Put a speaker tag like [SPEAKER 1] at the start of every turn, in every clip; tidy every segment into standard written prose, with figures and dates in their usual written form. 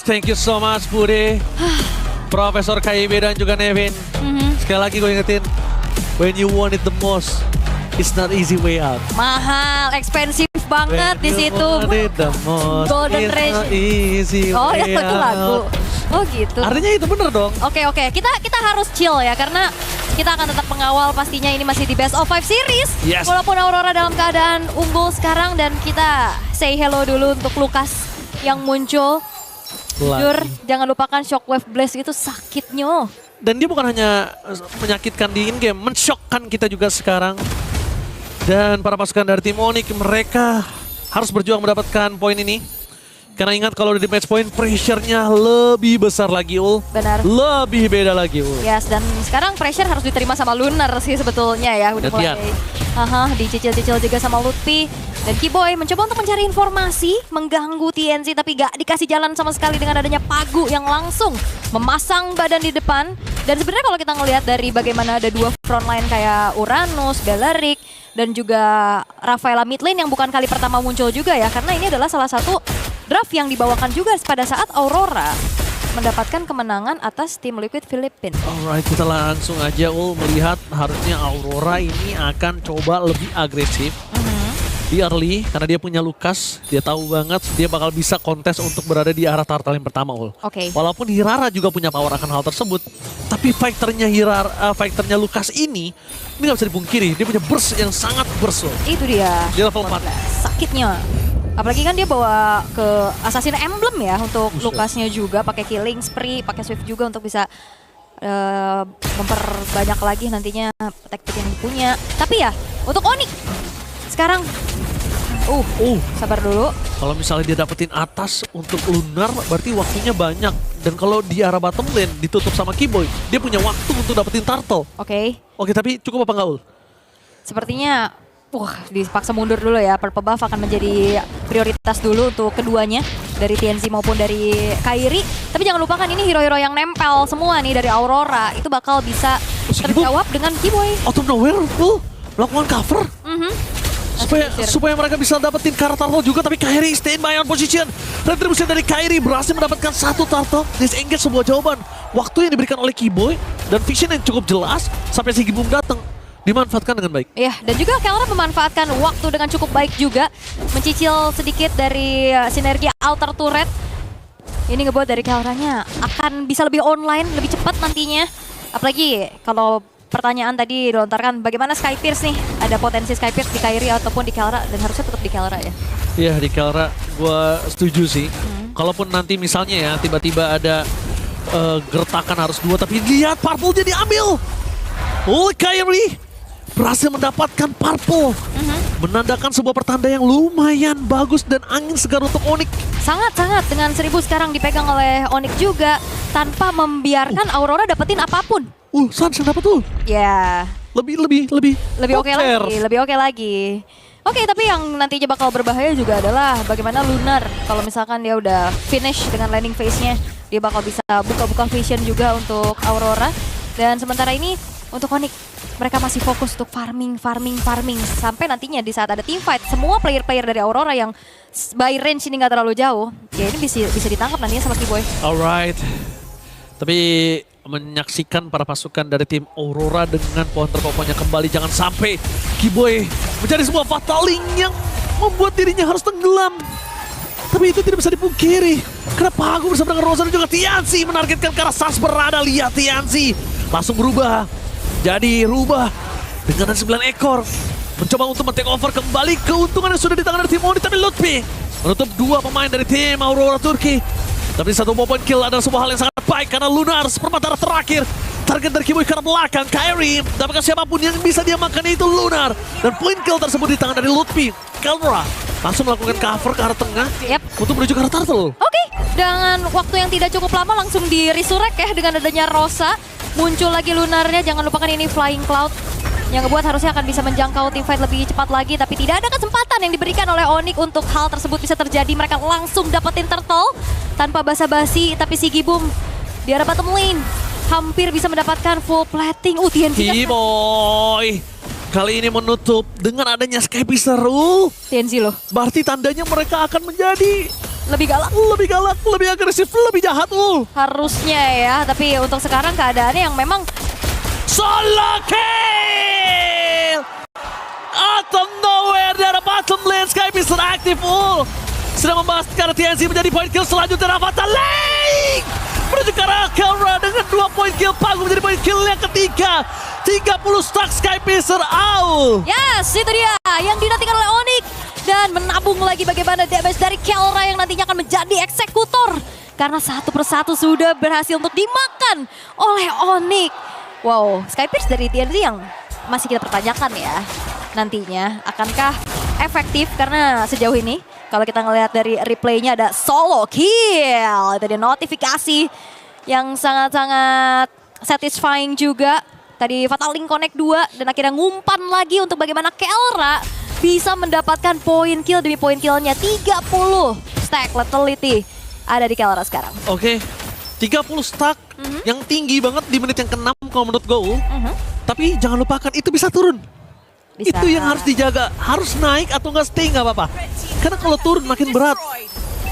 [SPEAKER 1] thank you so much Bude, Profesor KIB dan juga Nevin. Sekali lagi gue ingetin, when you want it the most, it's not easy way out.
[SPEAKER 2] Mahal, ekspensif banget di situ.
[SPEAKER 1] When you want it the most,
[SPEAKER 2] Golden
[SPEAKER 1] it's
[SPEAKER 2] Ratio.
[SPEAKER 1] not easy
[SPEAKER 2] Oh
[SPEAKER 1] way
[SPEAKER 2] ya itu lagu.
[SPEAKER 1] out.
[SPEAKER 2] Oh gitu.
[SPEAKER 1] Artinya itu bener dong.
[SPEAKER 2] Oke, kita harus chill ya karena kita akan tetap mengawal pastinya ini masih di Best of 5 series.
[SPEAKER 1] Yes.
[SPEAKER 2] Walaupun Aurora dalam keadaan unggul sekarang dan kita say hello dulu untuk Lukas yang muncul. Jujur, jangan lupakan Shockwave Blast itu sakitnya.
[SPEAKER 1] Dan dia bukan hanya menyakitkan di in-game, mensyokkan kita juga sekarang. Dan para pasukan dari tim Onyx, mereka harus berjuang mendapatkan poin ini. Karena ingat kalau di match point, pressure-nya lebih besar lagi, Ul.
[SPEAKER 2] Benar.
[SPEAKER 1] Lebih beda lagi, Ul.
[SPEAKER 2] Yes, dan sekarang pressure harus diterima sama Lunar sih sebetulnya ya. Udah mulai dicicil-cicil juga sama Lutfi. Dan Kiboy mencoba untuk mencari informasi, mengganggu TNC tapi gak dikasih jalan sama sekali dengan adanya Pagu yang langsung memasang badan di depan. Dan sebenarnya kalau kita ngelihat dari bagaimana ada dua frontline kayak Uranus, Beleric, dan juga Rafaela mid lane yang bukan kali pertama muncul juga ya. Karena ini adalah salah satu draft yang dibawakan juga pada saat Aurora mendapatkan kemenangan atas tim Liquid Philippines.
[SPEAKER 1] Alright, kita langsung aja melihat harusnya Aurora ini akan coba lebih agresif di early karena dia punya Lukas, dia tahu banget dia bakal bisa kontes untuk berada di arah turtle yang pertama, Ul.
[SPEAKER 2] Oke.
[SPEAKER 1] Walaupun Hirara juga punya power akan hal tersebut, tapi fighternya Lukas ini nggak bisa dipungkiri, dia punya burst yang sangat burst, Ul.
[SPEAKER 2] Itu dia.
[SPEAKER 1] Di level 4.
[SPEAKER 2] Sakitnya. Apalagi kan dia bawa ke Assassin Emblem ya untuk
[SPEAKER 1] Buset.
[SPEAKER 2] Lukasnya juga, pakai Killing Spree, pakai Swift juga untuk bisa memperbanyak lagi nantinya attack yang dipunya. Tapi ya untuk Onyx sekarang sabar dulu.
[SPEAKER 1] Kalau misalnya dia dapetin atas untuk Lunar, berarti waktunya banyak. Dan kalau di arah bottom lane ditutup sama Kiboy, dia punya waktu untuk dapetin turtle.
[SPEAKER 2] Oke.
[SPEAKER 1] Oke, tapi cukup apa nggak, Ul?
[SPEAKER 2] Sepertinya dipaksa mundur dulu ya. Purple buff akan menjadi prioritas dulu untuk keduanya, dari TNC maupun dari Kairi. Tapi jangan lupakan ini hero-hero yang nempel semua nih dari Aurora itu bakal bisa terjawab dengan Kiboy.
[SPEAKER 1] Out of nowhere, melakukan cover. Supaya mereka bisa dapetin turtle juga, tapi Kairi stay in my own position. Retribution dari Kairi berhasil mendapatkan satu turtle. Disengage sebuah jawaban. Waktu yang diberikan oleh Kiboy dan vision yang cukup jelas sampai si Gibum datang. Dimanfaatkan dengan baik.
[SPEAKER 2] Iya, dan juga Kelra memanfaatkan waktu dengan cukup baik juga. Mencicil sedikit dari sinergi outer turret. Ini ngebuat dari Kelranya akan bisa lebih online, lebih cepat nantinya. Apalagi kalau pertanyaan tadi dilontarkan bagaimana Skypierce nih? Ada potensi Skypierce di Kairi ataupun di Kelra, dan harusnya tetap di Kelra ya.
[SPEAKER 1] Iya, di Kelra gue setuju sih. Kalaupun nanti misalnya ya tiba-tiba ada gertakan harus dua, tapi lihat Purple jadi ambil. Kairi berhasil mendapatkan Purple. Menandakan sebuah pertanda yang lumayan bagus dan angin segar untuk Onyx.
[SPEAKER 2] Sangat-sangat, dengan 1000 sekarang dipegang oleh Onyx juga tanpa membiarkan Aurora dapetin apapun.
[SPEAKER 1] Sans yang dapat tuh.
[SPEAKER 2] Ya.
[SPEAKER 1] Lebih
[SPEAKER 2] Oke lagi. Oke, tapi yang nantinya bakal berbahaya juga adalah bagaimana Lunar. Kalau misalkan dia udah finish dengan landing phase-nya, dia bakal bisa buka-buka vision juga untuk Aurora. Dan sementara ini untuk Onyx, mereka masih fokus untuk farming. Sampai nantinya di saat ada team fight, semua player-player dari Aurora yang by range ini nggak terlalu jauh, ya ini bisa ditangkap nantinya sama Kiboy.
[SPEAKER 1] Alright. Tapi menyaksikan para pasukan dari tim Aurora dengan pohon terkokohnya kembali. Jangan sampai Kiboy menjadi sebuah fataling yang membuat dirinya harus tenggelam. Tapi itu tidak bisa dipungkiri. Karena Pagu bersama dengan Rosa dan juga Tianzi menargetkan ke arah Sans berada. Lihat Tianzi langsung berubah. Jadi rubah dengan 9 ekor. Mencoba untuk men-take over kembali keuntungan yang sudah di tangan dari tim Onyx. Tapi Lutfi menutup dua pemain dari tim Aurora Turki. Tapi satu point kill adalah sebuah hal yang sangat baik karena Lunar seperempat terakhir. Target dari Kiboy ke arah belakang. Kairi, dapatkan siapapun yang bisa dia makan itu Lunar. Dan point kill tersebut di tangan dari Lutfi. Kelra langsung melakukan cover ke arah tengah untuk menuju ke arah turtle.
[SPEAKER 2] Oke, dengan waktu yang tidak cukup lama langsung di resurrect ya dengan adanya Rosa. Muncul lagi Lunarnya, jangan lupakan ini Flying Cloud. Yang ngebuat harusnya akan bisa menjangkau teamfight lebih cepat lagi. Tapi tidak ada kesempatan yang diberikan oleh Onyx untuk hal tersebut bisa terjadi. Mereka langsung dapetin turtle tanpa basa-basi. Tapi si Gibum di arah bottom lane hampir bisa mendapatkan full plating. TNC
[SPEAKER 1] Kiboy kali ini menutup dengan adanya Skypierce.
[SPEAKER 2] TNC loh.
[SPEAKER 1] Berarti tandanya mereka akan menjadi
[SPEAKER 2] lebih galak.
[SPEAKER 1] Lebih galak, lebih agresif, lebih jahat
[SPEAKER 2] Harusnya ya, tapi untuk sekarang keadaannya yang memang
[SPEAKER 1] solo kill! Out of nowhere dari bottom lane, Skypiece aktif sedang membahaskan TNC menjadi point kill selanjutnya. Fataling menuju ke arah Kelra dengan 2 point kill. Pagu menjadi point kill yang ketiga. 30 stack Skypiece out.
[SPEAKER 2] yes, itu dia yang dinantikan oleh Onyx. Dan menabung lagi bagaimana damage dari Kelra yang nantinya akan menjadi eksekutor. Karena satu persatu sudah berhasil untuk dimakan oleh Onyx. Wow, Skypiece dari TNC yang masih kita pertanyakan ya. Nantinya akankah efektif karena sejauh ini kalau kita ngelihat dari replaynya ada solo kill. Itu dia notifikasi yang sangat-sangat satisfying juga. Tadi Fataling connect 2 dan akhirnya ngumpan lagi untuk bagaimana Kelra bisa mendapatkan poin kill demi poin killnya. 30 stack lethality ada di Kelra sekarang.
[SPEAKER 1] Oke, 30 stack yang tinggi banget di menit yang ke-6 kalau menurut gue. Tapi jangan lupakan itu bisa turun.
[SPEAKER 2] Bisa.
[SPEAKER 1] Itu yang harus dijaga, harus naik atau enggak stay nggak apa-apa. Karena kalau turun makin berat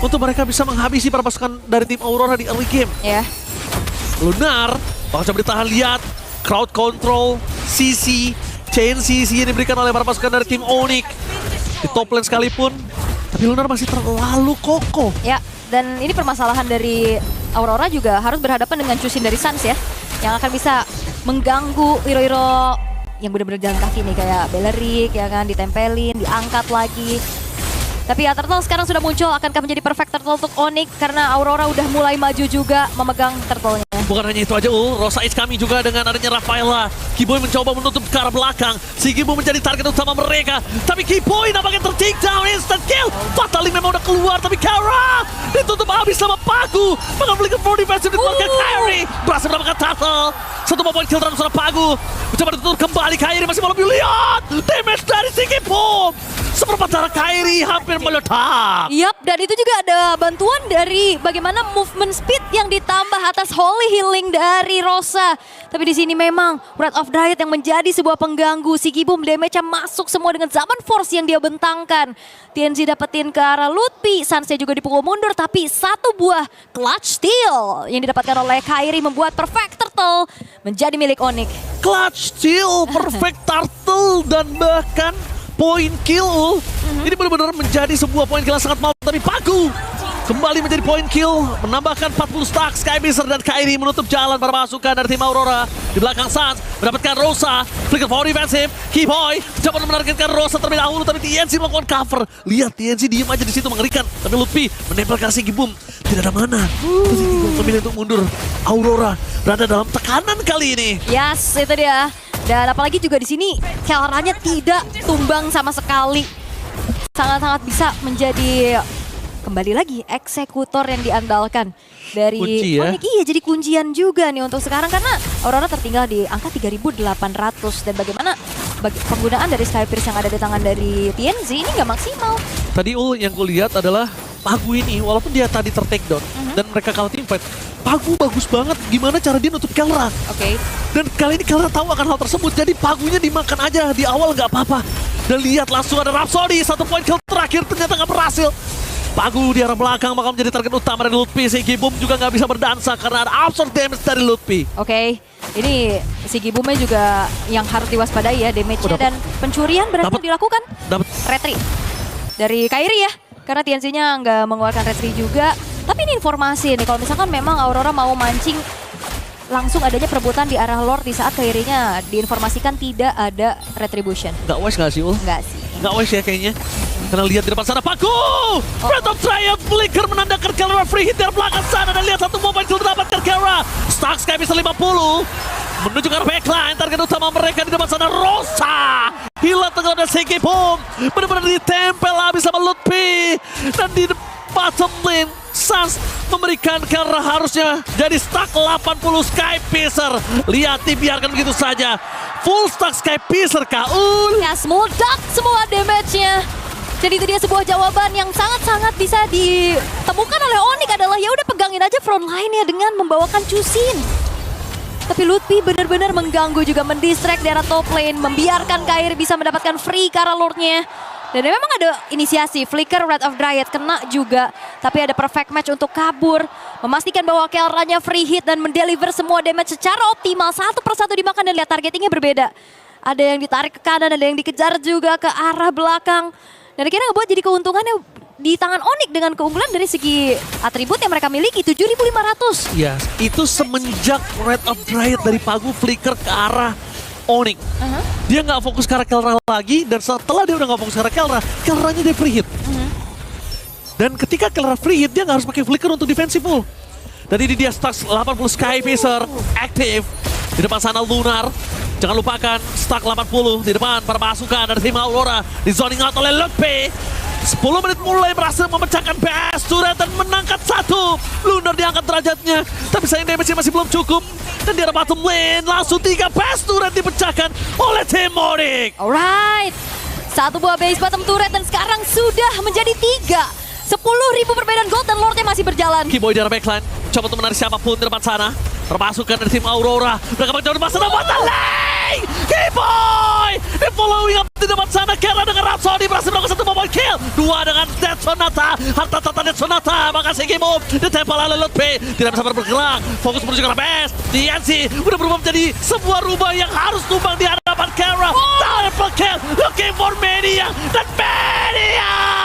[SPEAKER 1] untuk mereka bisa menghabisi para pasukan dari tim Aurora di early game.
[SPEAKER 2] Ya.
[SPEAKER 1] Lunar bakal coba ditahan, lihat crowd control, CC, chain CC yang diberikan oleh para pasukan dari tim Onyx di top lane sekalipun. Tapi Lunar masih terlalu kokoh.
[SPEAKER 2] Ya, dan ini permasalahan dari Aurora juga harus berhadapan dengan Chusin dari Suns ya. Yang akan bisa mengganggu hero-hero yang benar-benar jalan kaki nih kayak Beleric ya kan, ditempelin, diangkat lagi. Tapi ya Turtle sekarang sudah muncul, akankah menjadi perfect Turtle untuk Onyx karena Aurora udah mulai maju juga memegang Turtle-nya.
[SPEAKER 1] Bukan hanya itu aja, Rosa is kami juga dengan adanya Rafaela. Kiboy mencoba menutup ke arah belakang. Si Gibu menjadi target utama mereka. Tapi Kiboy nampaknya ter-take down, instant kill. Fataling memang udah keluar, tapi Kara ditutup habis sama Pagu. Mengambil ke 4 defensive di keluarga Kairi. Berhasil mendapatkan Turtle. 1 poin kill terhadap seorang Pagu. Mencoba ditutup kembali, Kairi masih mau lebih lihat. Damage dari si Gibu. Seperempat darah Kairi hampir meledak.
[SPEAKER 2] Yap, dan itu juga ada bantuan dari bagaimana movement speed yang ditambah atas Holy Healing dari Rosa. Tapi di sini memang Wrath of Dryad yang menjadi sebuah pengganggu. Si Gibum damage-nya masuk semua dengan zaman force yang dia bentangkan. TNC dapetin ke arah Lutpi, Sansnya juga dipukul mundur. Tapi satu buah clutch steal yang didapatkan oleh Kairi membuat perfect turtle menjadi milik Onyx.
[SPEAKER 1] Clutch steal, perfect turtle, dan bahkan point kill. Ini benar-benar menjadi sebuah point kill yang sangat mahal. Tapi Pagu kembali menjadi point kill, menambahkan 40 stack. Skypiece dan Kairi menutup jalan para pasukan dari tim Aurora. Di belakang Suns mendapatkan Rosa, flicker for defensive. Keyboy coba menargetkan Rosa terlebih dahulu, tapi TNC melakukan cover. Lihat TNC diem aja di situ mengerikan. Tapi Lutfi menempel ke si Gibum, tidak ada mana. Terus Gibum memilih untuk mundur. Aurora berada dalam tekanan kali ini.
[SPEAKER 2] Yes, itu dia. Dan apalagi juga di sini Kelranya tidak tumbang sama sekali. Sangat-sangat bisa menjadi kembali lagi eksekutor yang diandalkan dari
[SPEAKER 1] Kunci ya.
[SPEAKER 2] Onyx. Iya, jadi kuncian juga nih untuk sekarang karena Aurora tertinggal di angka 3.800 dan bagaimana penggunaan dari Skypiece yang ada di tangan dari TNC ini nggak maksimal.
[SPEAKER 1] Tadi yang kulihat adalah Pagu ini, walaupun dia tadi ter-take down dan mereka kalah team fight, Pagu bagus banget gimana cara dia nutup Kelra.
[SPEAKER 2] Oke.
[SPEAKER 1] Dan kali ini Kelra tahu akan hal tersebut, jadi Pagunya dimakan aja di awal nggak apa-apa. Dan lihat langsung ada Rhapsody, 1 poin kill terakhir ternyata nggak berhasil. Pagu di arah belakang bakal menjadi target utama dari Lutfi. Si Gibum juga nggak bisa berdansa karena ada absorb damage dari Lutfi.
[SPEAKER 2] Oke, ini si Gibumnya juga yang harus diwaspadai ya damage-nya dan pencurian berhasil dilakukan.
[SPEAKER 1] Dapat
[SPEAKER 2] Retri dari Kairi ya, karena TNC-nya nggak mengeluarkan retri juga. Tapi ini informasi nih, kalau misalkan memang Aurora mau mancing langsung adanya perebutan di arah Lord di saat Kairi-nya diinformasikan tidak ada retribution.
[SPEAKER 1] nggak wise nggak sih,
[SPEAKER 2] Nggak sih.
[SPEAKER 1] Nggak wise ya kayaknya. Karena lihat di depan sana, Pagu! Breath of Triumph, flicker menandakan Kelra free hit dari belakang sana. Dan lihat satu mobile kill didapatkan Kelra. Stark Sky bisa 50. Menuju ke arah backline, target utama mereka di depan sana, Rosa! Hilang tengah dan Seki Boom. Benar-benar ditempel habis sama Lutfi. Dan di bottom lane, Suns memberikan Kelra harusnya jadi stack 80 Skypiece. Lihat, dibiarkan begitu saja. Full stack Skypiece kah?
[SPEAKER 2] Ya, meledak semua damage-nya. Jadi itu dia sebuah jawaban yang sangat-sangat bisa ditemukan oleh Onyx adalah ya udah pegangin aja front line-nya dengan membawakan Chusin. Tapi Lutfi benar-benar mengganggu juga mendistract di arah top lane, membiarkan Kairi bisa mendapatkan free ke arah Lord-nya. Dan memang ada inisiasi, Flicker, Red of Dryad kena juga. Tapi ada perfect match untuk kabur. Memastikan bahwa Kelranya free hit dan mendeliver semua damage secara optimal. Satu persatu dimakan dan lihat targetingnya berbeda. Ada yang ditarik ke kanan, ada yang dikejar juga ke arah belakang. Dan akhirnya ngebuat jadi keuntungannya di tangan Onyx dengan keunggulan dari segi atribut yang mereka miliki, 7.500.
[SPEAKER 1] Ya, itu semenjak Red of Dryad dari Pagu Flicker ke arah Onyx. Dia nggak fokus ke arah Kelra lagi, dan setelah dia udah nggak fokus ke arah Kelra, Kelranya dia free hit. Dan ketika Kelra free hit, dia nggak harus pakai Flicker untuk defensiful. Dan ini dia Stax 80 Sky Fisher aktif. Di depan sana Lunar. Jangan lupakan Stack 80 di depan para pasukan dari tim Aurora. Di zoning out oleh Lupe. 10 menit mulai berhasil memecahkan PS Turret dan menangkat satu. Lunar diangkat derajatnya, tapi sayang damage-nya masih belum cukup. Dan di arah bottom lane langsung 3 PS Turret dipecahkan oleh tim Onyx.
[SPEAKER 2] Alright, satu buah base bottom turret dan sekarang sudah menjadi 3. 10.000 perbedaan gold dan Lordnya masih berjalan.
[SPEAKER 1] Kiboy di arah backline, coba untuk menarik siapapun di depan sana. Perpasukan dari tim Aurora, mereka mencoba di masa depan lane. Kiboy di following up di depan sana. Kera dengan Rhapsody berhasil melakukan satu mobile kill. 2 dengan Death Sonata, harta tata Death Sonata. Makasih Kiboy, ditempel oleh Lutfi. Tidak bisa bergerak, fokus menuju ke arah base. TNC udah berubah menjadi sebuah rubah yang harus tumbang di hadapan Kera. Triple kill, looking for Mania. Dan Mania